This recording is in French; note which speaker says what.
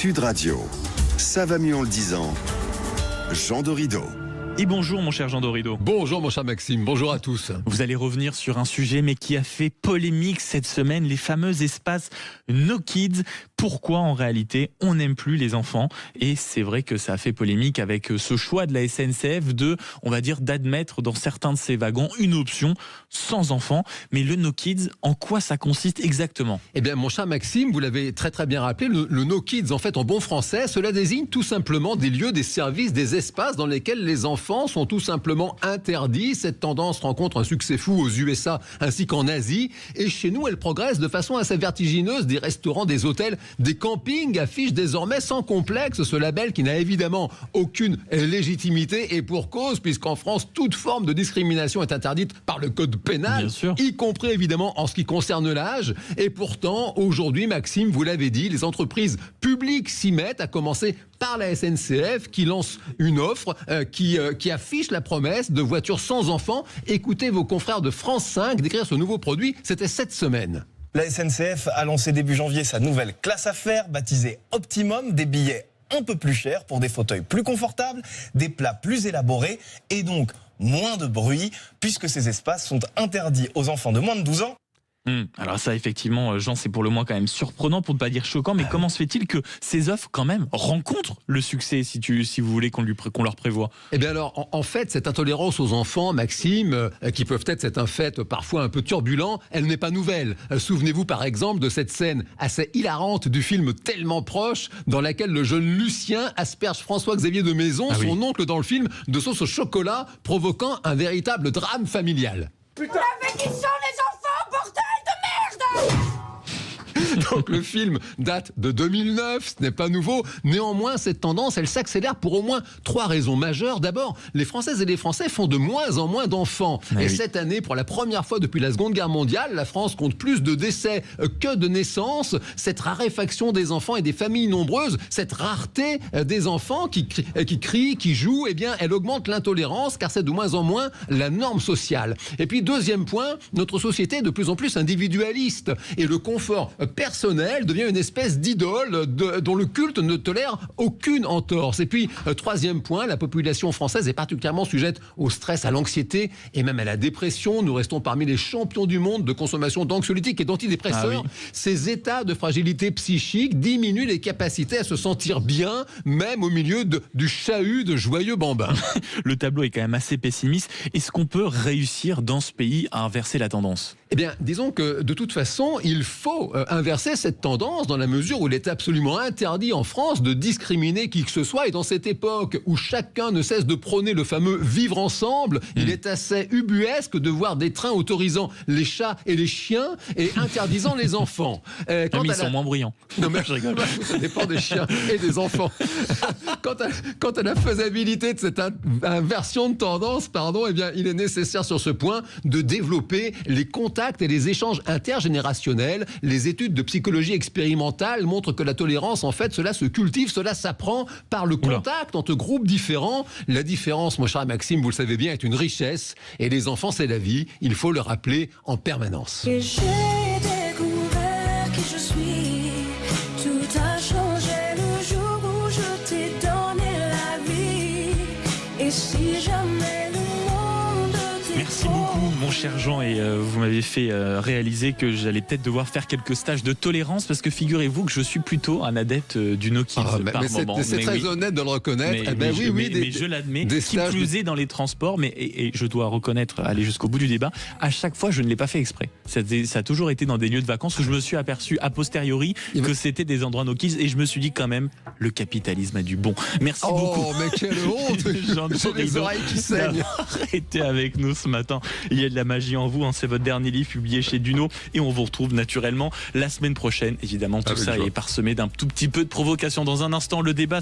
Speaker 1: Sud Radio. Ça va mieux en le disant. Jean Dorido.
Speaker 2: Et bonjour mon cher Jean Dorido.
Speaker 3: Bonjour mon cher Maxime, bonjour à tous.
Speaker 2: Vous allez revenir sur un sujet mais qui a fait polémique cette semaine, les fameux espaces No Kids. Pourquoi en réalité on n'aime plus les enfants? Et c'est vrai que ça a fait polémique avec ce choix de la SNCF d'admettre dans certains de ses wagons une option sans enfants. Mais le No Kids, en quoi ça consiste exactement?
Speaker 3: Eh bien mon cher Maxime, vous l'avez très bien rappelé, le No Kids en fait en bon français, cela désigne tout simplement des lieux, des services, des espaces dans lesquels les enfants sont tout simplement interdits. Cette tendance rencontre un succès fou aux USA ainsi qu'en Asie. Et chez nous, elle progresse de façon assez vertigineuse. Des restaurants, des hôtels, des campings affichent désormais sans complexe ce label qui n'a évidemment aucune légitimité. Et pour cause, puisqu'en France, toute forme de discrimination est interdite par le code pénal, y compris évidemment en ce qui concerne l'âge. Et pourtant, aujourd'hui, Maxime, vous l'avez dit, les entreprises publiques s'y mettent, à commencer par la SNCF qui lance une offre qui affiche la promesse de voitures sans enfants. Écoutez vos confrères de France 5 décrire ce nouveau produit, c'était cette semaine.
Speaker 4: La SNCF a lancé début janvier sa nouvelle classe affaires baptisée Optimum, des billets un peu plus chers pour des fauteuils plus confortables, des plats plus élaborés et donc moins de bruit puisque ces espaces sont interdits aux enfants de moins de 12 ans.
Speaker 2: Alors ça effectivement Jean, c'est pour le moins quand même surprenant pour ne pas dire choquant, mais comment se fait-il que ces offres quand même rencontrent le succès si vous voulez qu'on leur prévoit?
Speaker 3: Eh bien alors en fait cette intolérance aux enfants, Maxime, qui peuvent être c'est un fait parfois un peu turbulent, elle n'est pas nouvelle. Souvenez-vous par exemple de cette scène assez hilarante du film Tellement proche dans laquelle le jeune Lucien asperge François-Xavier de Maison, son oncle dans le film, de sauce au chocolat, provoquant un véritable drame familial.
Speaker 5: Putain, mais qui sont les enfants, bordel de merde!
Speaker 3: Donc le film date de 2009, ce n'est pas nouveau. Néanmoins, cette tendance, elle s'accélère pour au moins 3 raisons majeures. D'abord, les Françaises et les Français font de moins en moins d'enfants. Cette année, pour la première fois depuis la Seconde Guerre mondiale, la France compte plus de décès que de naissances. Cette raréfaction des enfants et des familles nombreuses, cette rareté des enfants qui crient, qui jouent, eh bien, elle augmente l'intolérance car c'est de moins en moins la norme sociale. Et puis, deuxième point, notre société est de plus en plus individualiste et le confort personnel devient une espèce d'idole dont le culte ne tolère aucune entorse. Et puis, troisième point, la population française est particulièrement sujette au stress, à l'anxiété et même à la dépression. Nous restons parmi les champions du monde de consommation d'anxiolytiques et d'antidépresseurs. Ces états de fragilité psychique diminuent les capacités à se sentir bien, même au milieu du chahut de joyeux bambins.
Speaker 2: Le tableau est quand même assez pessimiste. Est-ce qu'on peut réussir dans ce pays à inverser la tendance?
Speaker 3: Eh bien, disons que de toute façon, il faut inverser cette tendance dans la mesure où il est absolument interdit en France de discriminer qui que ce soit. Et dans cette époque où chacun ne cesse de prôner le fameux vivre ensemble, il est assez ubuesque de voir des trains autorisant les chats et les chiens et interdisant les enfants.
Speaker 2: Ils sont moins bruyants.
Speaker 3: Non mais je rigole. Ça dépend des chiens et des enfants. Quant à la faisabilité de cette inversion de tendance, eh bien, il est nécessaire sur ce point de développer les contacts et les échanges intergénérationnels. Les études de psychologie expérimentale montrent que la tolérance, en fait, cela se cultive, cela s'apprend par le contact entre groupes différents. La différence, mon cher Maxime, vous le savez bien, est une richesse. Et les enfants, c'est la vie. Il faut le rappeler en permanence.
Speaker 5: Et j'ai découvert qui je suis. Tout a changé le jour où je t'ai donné la vie. Et si jamais le monde t'est
Speaker 2: Merci beaucoup mon cher Jean, et vous m'avez fait réaliser que j'allais peut-être devoir faire quelques stages de tolérance parce que figurez-vous que je suis plutôt un adepte du No Kids par moment.
Speaker 3: C'est très honnête de le reconnaître.
Speaker 2: Mais je l'admets. Qui plus est dans les transports, et je dois reconnaître, aller jusqu'au bout du débat, à chaque fois je ne l'ai pas fait exprès. Ça a toujours été dans des lieux de vacances où je me suis aperçu a posteriori que c'était des endroits No Kids et je me suis dit quand même, le capitalisme a du bon. Merci beaucoup.
Speaker 3: Oh mais quelle honte! J'ai les oreilles qui saignent.
Speaker 2: Arrêtez avec nous ce matin. Il y a de la magie en vous, c'est votre dernier livre publié chez Duno et on vous retrouve naturellement la semaine prochaine. Évidemment, tout ça est parsemé d'un tout petit peu de provocation. Dans un instant, le débat